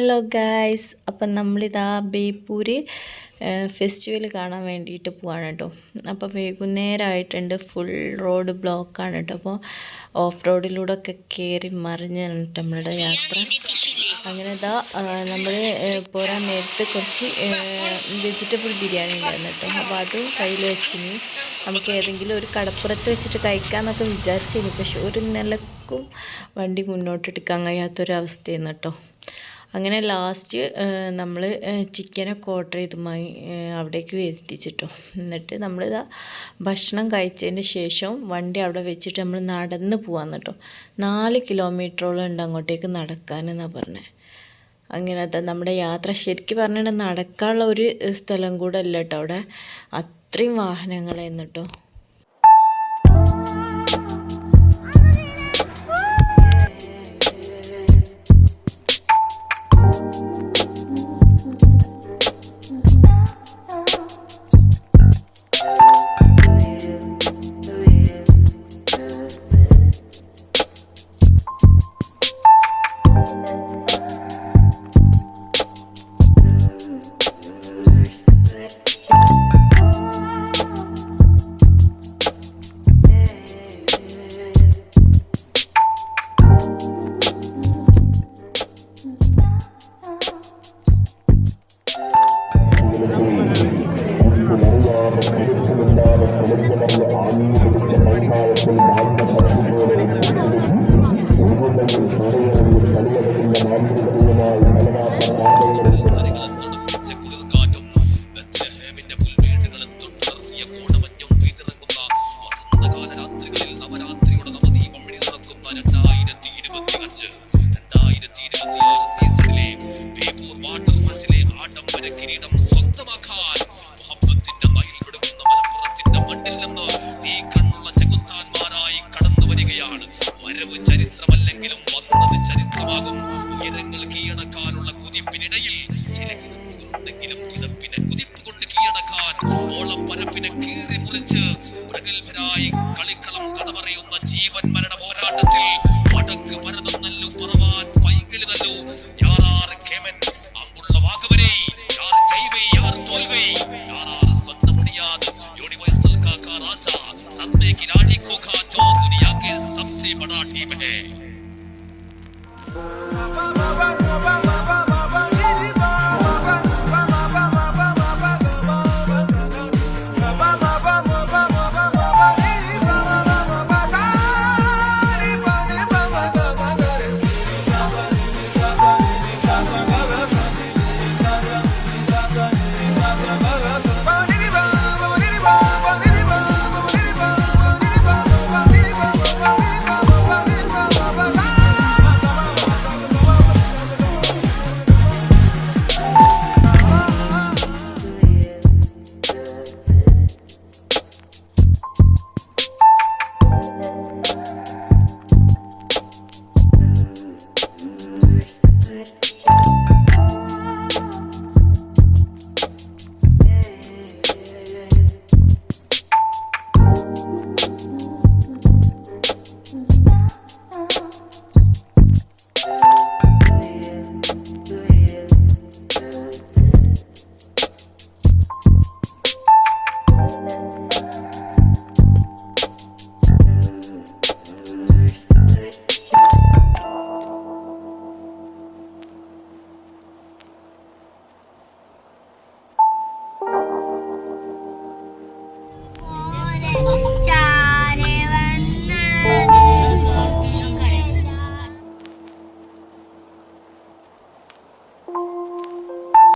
Hello guys, അപ്പം നമ്മളിതാ Beypore festival കാണാൻ വേണ്ടിയിട്ട് പോവാണ് കേട്ടോ. അപ്പോൾ വൈകുന്നേരമായിട്ടുണ്ട്, ഫുൾ റോഡ് ബ്ലോക്കാണ് കേട്ടോ. അപ്പോൾ ഓഫ് റോഡിലൂടെ ഒക്കെ കയറി മറിഞ്ഞാണ് നമ്മളുടെ യാത്ര. അങ്ങനെ ഇതാ നമ്മൾ പോരാൻ നേരത്ത് കുറച്ച് വെജിറ്റബിൾ ബിരിയാണി ഉണ്ടായിരുന്നു കേട്ടോ. അപ്പോൾ അതും കയ്യിൽ വെച്ചിന് നമുക്ക് ഏതെങ്കിലും ഒരു കടപ്പുറത്ത് വെച്ചിട്ട് കഴിക്കാമെന്നൊക്കെ വിചാരിച്ചിരുന്നു. പക്ഷെ ഒരു നിലക്കും വണ്ടി മുന്നോട്ടെടുക്കാൻ കഴിയാത്തൊരവസ്ഥയായിരുന്നു കേട്ടോ. അങ്ങനെ ലാസ്റ്റ് നമ്മൾ ചിക്കനൊക്കെ ഓർഡർ ചെയ്ത് അവിടേക്ക് എത്തിച്ചിട്ടോ. എന്നിട്ട് നമ്മളിതാ ഭക്ഷണം കഴിച്ചതിന് ശേഷം വണ്ടി അവിടെ വെച്ചിട്ട് നമ്മൾ നടന്ന് പോകാമെന്ന് കേട്ടോ. 4 കിലോമീറ്ററോളം ഉണ്ട് അങ്ങോട്ടേക്ക് നടക്കാനെന്നാണ് പറഞ്ഞത്. അങ്ങനെ അതാ നമ്മുടെ യാത്ര ശരിക്കും പറഞ്ഞിട്ട് നടക്കാനുള്ള ഒരു സ്ഥലം കൂടെ അല്ല കേട്ടോ അവിടെ, അത്രയും വാഹനങ്ങളായിരുന്നു കേട്ടോ. ചരിത്രമല്ലെങ്കിലും വന്നത് ചരിത്രമാകും. ഉയരങ്ങൾ കീഴടക്കാനുള്ള കുതിപ്പിനിടയിൽ ചില കിതപ്പുകളുണ്ടെങ്കിലും കിതപ്പിനെ കുതിപ്പ് കൊണ്ട് കീഴടക്കാൻ ഓളപ്പരപ്പിനെ കീറി മുറിച്ച് പ്രഗത്ഭരായി കളിക്കളം കഥ പറയുന്ന ജീവൻ മരണ പോരാട്ടത്തിൽ വടക്ക് ഭരതം നല്ലു പറവാൻ പൈങ്കലി നല്ലു യാറാറ് കേമൻ അമ്പുള്ള വാഗവരെ യാർ ജൈവൈ യാർ തോൽവൈ യാറാറ് സ്വന്തം മുടിയാത് യൂണിവേഴ്സൽ കാക്കാ രാജാ സത്മേ की रानी को खा जो दुनिया के सबसे बड़ा टीम है.